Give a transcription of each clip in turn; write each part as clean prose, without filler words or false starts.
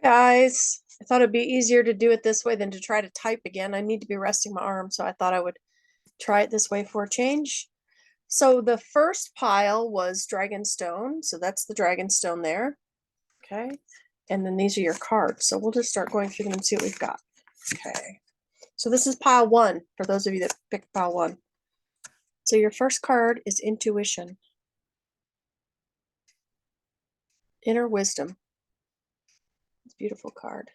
guys. I thought it'd be easier to do it this way than to try to type again. I need to be resting my arm, so I thought I would try it this way for a change. So the first pile was Dragonstone, so that's the Dragonstone there. Okay, and then these are your cards. So we'll just start going through them and see what we've got. Okay, so this is pile one for those of you that picked pile one. So your first card is Intuition, Inner Wisdom. It's a beautiful card.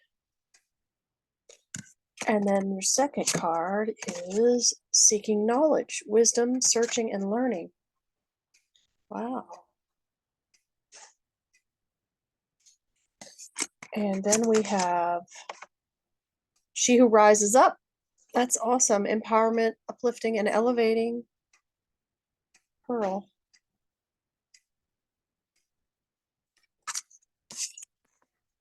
And then your second card is Seeking Knowledge, Wisdom, Searching, and Learning. Wow. And then we have She Who Rises Up. That's awesome. Empowerment, uplifting, and elevating. Pearl.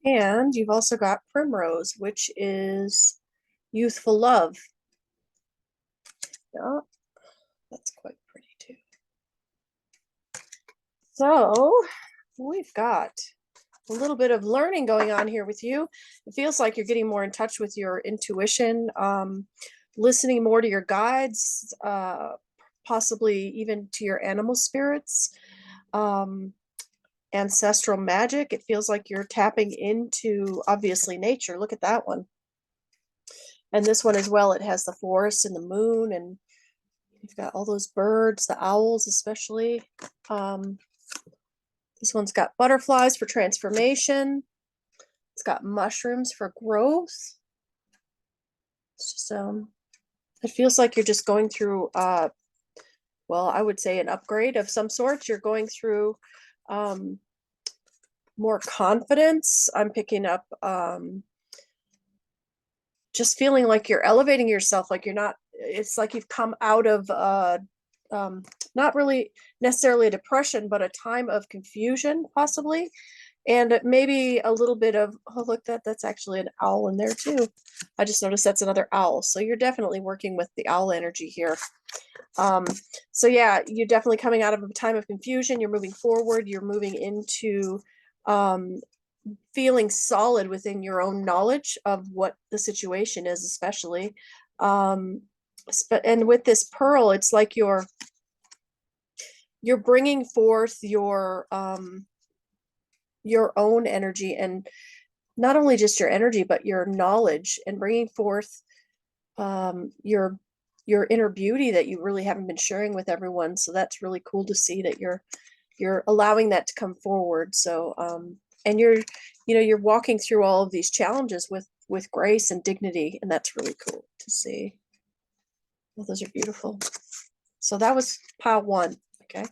And you've also got Primrose, which is youthful love. Yeah, that's quite pretty too. So we've got a little bit of learning going on here with you. It feels like you're getting more in touch with your intuition, listening more to your guides, possibly even to your animal spirits, ancestral magic. It feels like you're tapping into, obviously, nature. Look at that one. And this one as well, it has the forest and the moon, and you've got all those birds, the owls especially. This one's got butterflies for transformation. It's got mushrooms for growth. It's just it feels like you're just going through well, I would say an upgrade of some sort. You're going through more confidence. I'm picking up just feeling like you're elevating yourself, like you're not, it's like you've come out of not really necessarily a depression, but a time of confusion, possibly. And maybe a little bit of, oh, look, that's actually an owl in there too. I just noticed that's another owl. So you're definitely working with the owl energy here. So yeah, you're definitely coming out of a time of confusion. You're moving forward. You're moving into feeling solid within your own knowledge of what the situation is, especially. And with this pearl, it's like you're bringing forth your own energy, and not only just your energy, but your knowledge, and bringing forth your inner beauty that you really haven't been sharing with everyone. So that's really cool to see that you're allowing that to come forward. So and you're walking through all of these challenges with grace and dignity, and that's really cool to see. Well, those are beautiful. So that was pile one. Okay,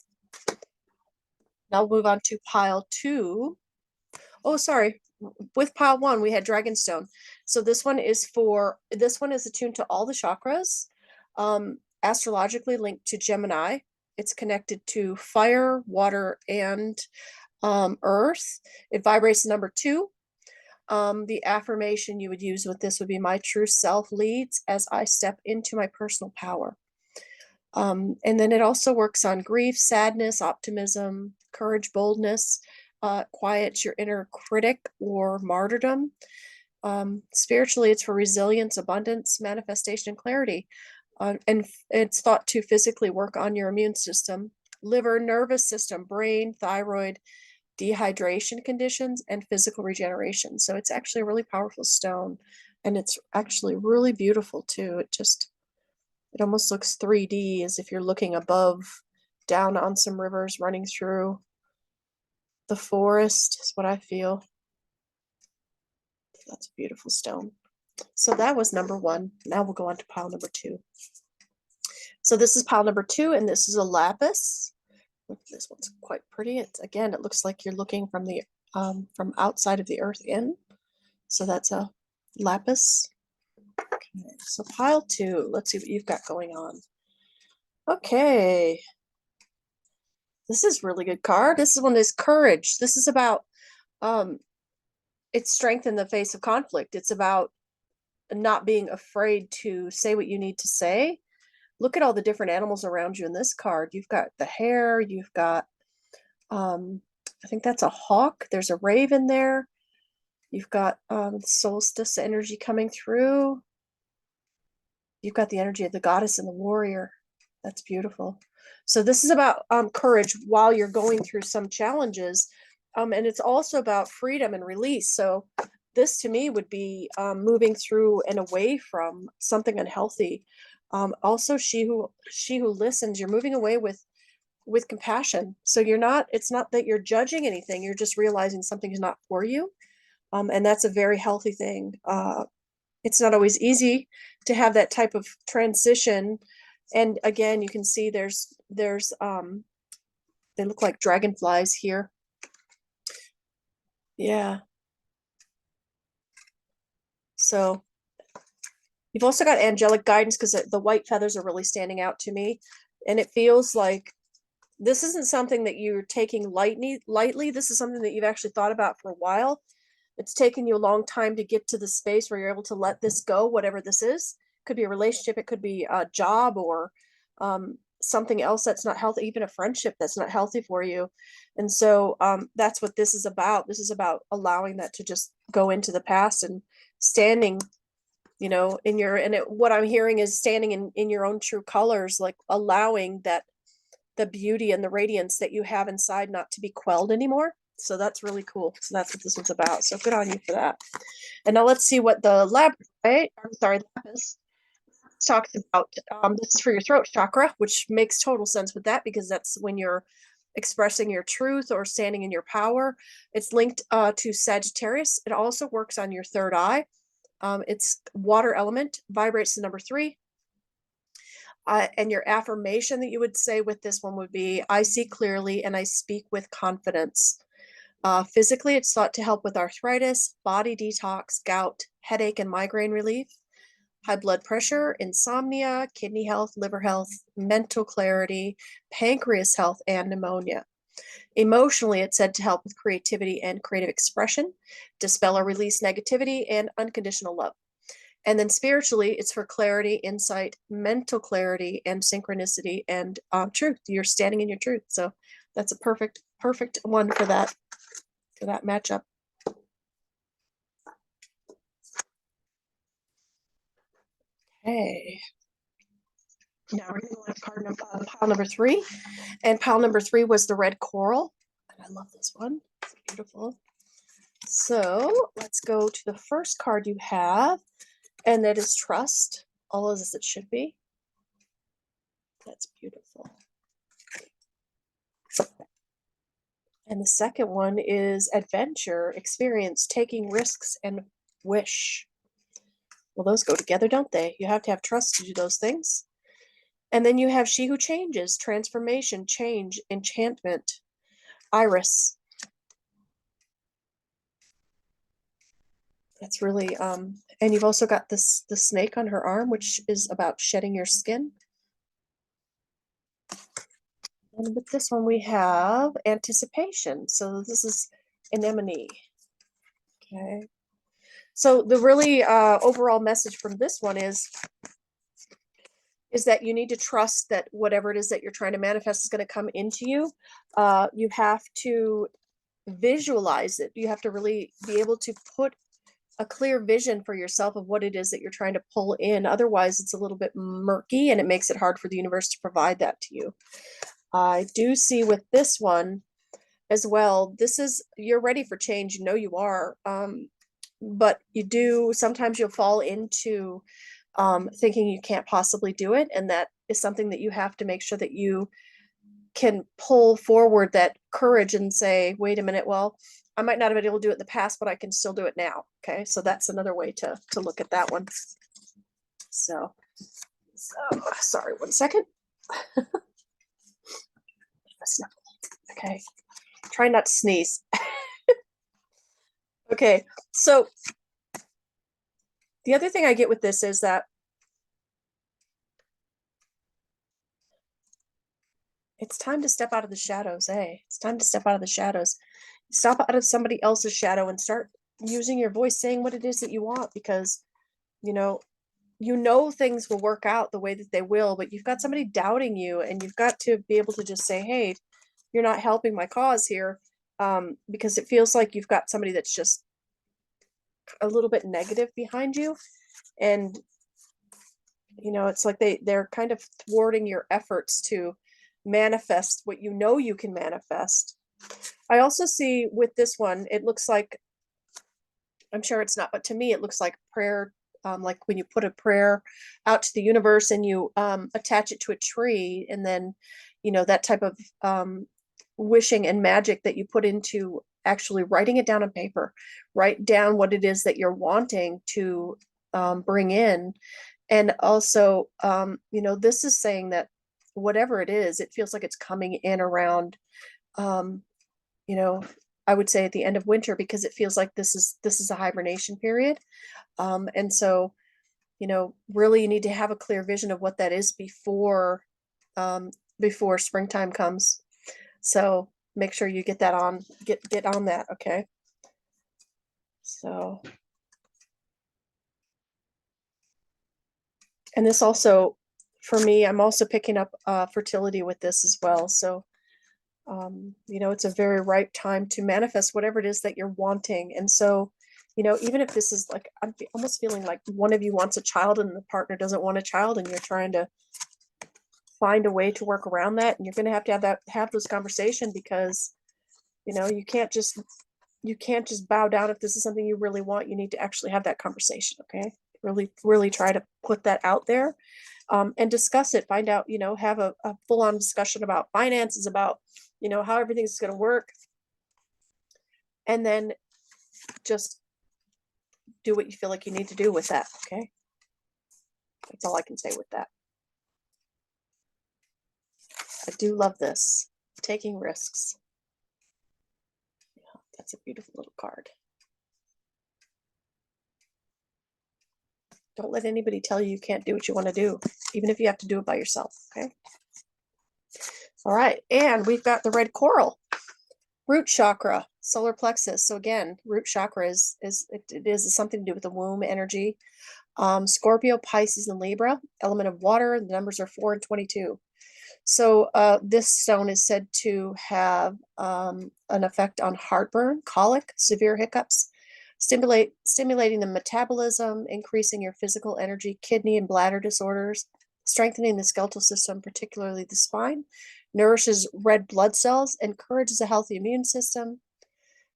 now we'll move on to pile two. Oh, sorry. With pile one, we had Dragonstone. So this one is attuned to all the chakras, astrologically linked to Gemini. It's connected to fire, water, and earth. It vibrates number 2. The affirmation you would use with this would be, my true self leads as I step into my personal power. And then it also works on grief, sadness, optimism, courage, boldness, quiets your inner critic or martyrdom. Spiritually, it's for resilience, abundance, manifestation, and clarity. And it's thought to physically work on your immune system, liver, nervous system, brain, thyroid, dehydration conditions, and physical regeneration. So it's actually a really powerful stone, and it's actually really beautiful too. It almost looks 3D, as if you're looking above, down on some rivers running through the forest, is what I feel. That's a beautiful stone. So that was number 1. Now we'll go on to pile number 2. So this is pile number 2, and this is a lapis. This one's quite pretty. It looks like you're looking from the from outside of the earth in. So that's a lapis. Okay, so pile 2. Let's see what you've got going on. Okay. This is a really good card. This one is courage. This is about it's strength in the face of conflict. It's about not being afraid to say what you need to say. Look at all the different animals around you in this card. You've got the hare, you've got I think that's a hawk. There's a raven there. You've got solstice energy coming through. You've got the energy of the goddess and the warrior. That's beautiful. So this is about courage while you're going through some challenges. And it's also about freedom and release. So this to me would be moving through and away from something unhealthy. Also, she who listens, you're moving away with compassion. So it's not that you're judging anything, you're just realizing something is not for you. And that's a very healthy thing. It's not always easy to have that type of transition. And again, you can see there's they look like dragonflies here. Yeah. So you've also got angelic guidance, because the white feathers are really standing out to me. And it feels like this isn't something that you're taking lightly. This is something that you've actually thought about for a while. It's taken you a long time to get to the space where you're able to let this go, whatever this is. It could be a relationship, it could be a job, or something else that's not healthy, even a friendship that's not healthy for you. And so that's what this is about. This is about allowing that to just go into the past and standing, in your, what I'm hearing is standing in your own true colors, like allowing that the beauty and the radiance that you have inside not to be quelled anymore. So that's really cool. So that's what this one's about. So good on you for that. And now let's see what the Lapis talks about. This is for your throat chakra, which makes total sense with that, because that's when you're expressing your truth or standing in your power. It's linked to Sagittarius. It also works on your third eye. It's water element, vibrates to number 3. And your affirmation that you would say with this one would be, I see clearly and I speak with confidence. Physically, it's thought to help with arthritis, body detox, gout, headache, and migraine relief, high blood pressure, insomnia, kidney health, liver health, mental clarity, pancreas health, and pneumonia. Emotionally, it's said to help with creativity and creative expression, dispel or release negativity, and unconditional love. And then spiritually, it's for clarity, insight, mental clarity, and synchronicity, and truth. You're standing in your truth. So that's a perfect one for that matchup. Okay. Now we're going to go on pile number 3. And pile number 3 was the red coral. And I love this one. It's beautiful. So let's go to the first card you have. And that is trust. All as it should be. That's beautiful. And the second one is adventure, experience, taking risks, and wish. Well, those go together, don't they? You have to have trust to do those things. And then you have she who changes, transformation, change, enchantment, iris. That's really, and you've also got the snake on her arm, which is about shedding your skin. And with this one, we have anticipation. So this is anemone. Okay. So the really overall message from this one is that you need to trust that whatever it is that you're trying to manifest is going to come into you. You have to visualize it. You have to really be able to put a clear vision for yourself of what it is that you're trying to pull in. Otherwise, it's a little bit murky and it makes it hard for the universe to provide that to you. I do see with this one as well, you're ready for change. You know you are. But sometimes you'll fall into thinking you can't possibly do it. And that is something that you have to make sure that you can pull forward that courage and say, wait a minute, well, I might not have been able to do it in the past, but I can still do it now. Okay. So that's another way to look at that one. So sorry, 1 second. Okay. Try not to sneeze. Okay. So the other thing I get with this is that it's time to step out of the shadows, eh? It's time to step out of the shadows. Step out of somebody else's shadow and start using your voice, saying what it is that you want, because you know things will work out the way that they will, but you've got somebody doubting you, and you've got to be able to just say, hey, you're not helping my cause here, because it feels like you've got somebody that's just a little bit negative behind you. And, you know, it's like they're kind of thwarting your efforts to manifest what you know you can manifest. I also see with this one, it looks like, I'm sure it's not, but to me, it looks like prayer. Like when you put a prayer out to the universe and you attach it to a tree, and then, you know, that type of wishing and magic that you put into actually writing it down on paper. Write down what it is that you're wanting to bring in. And also, you know, this is saying that whatever it is, it feels like it's coming in around, you know, I would say at the end of winter, because it feels like this is a hibernation period. And so, you know, really you need to have a clear vision of what that is before springtime comes. So make sure you get that on, get on that. Okay. So, and this also, for me, I'm also picking up fertility with this as well. So, you know, it's a very ripe time to manifest whatever it is that you're wanting. And so, you know, even if this is like, I'm almost feeling like one of you wants a child and the partner doesn't want a child, and you're trying to find a way to work around that, and you're going to have this conversation, because, you know, you can't just bow down. If this is something you really want, you need to actually have that conversation. Okay. Really try to put that out there, and discuss it, find out, you know, have a full-on discussion about finances, about, you know, how everything's going to work, and then just do what you feel like you need to do with that. Okay. That's all I can say with that. I do love this. Taking risks. Yeah, that's a beautiful little card. Don't let anybody tell you can't do what you want to do, even if you have to do it by yourself. Okay. All right. And we've got the red coral. Root chakra, solar plexus. So again, root chakra is something to do with the womb energy. Scorpio, Pisces, and Libra, element of water. The numbers are 4 and 22. So this stone is said to have an effect on heartburn, colic, severe hiccups, stimulating the metabolism, increasing your physical energy, kidney and bladder disorders, strengthening the skeletal system, particularly the spine, nourishes red blood cells, encourages a healthy immune system.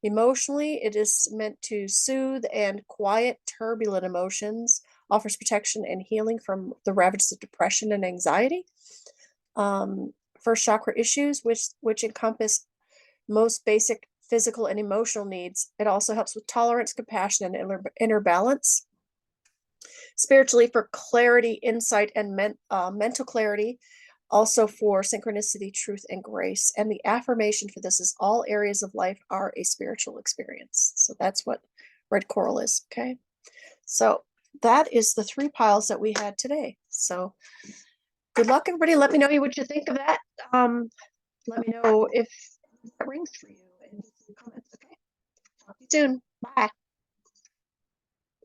Emotionally, it is meant to soothe and quiet turbulent emotions, offers protection and healing from the ravages of depression and anxiety. First chakra issues, which encompass most basic physical and emotional needs. It also helps with tolerance, compassion, and inner balance. Spiritually, for clarity, insight, and mental clarity. Also for synchronicity, truth, and grace. And the affirmation for this is all areas of life are a spiritual experience. So that's what red coral is. Okay. So that is the 3 piles that we had today. So good luck, everybody. Let me know what you think of that. Let me know if that rings for you in the comments. Okay. Talk to you soon. Bye.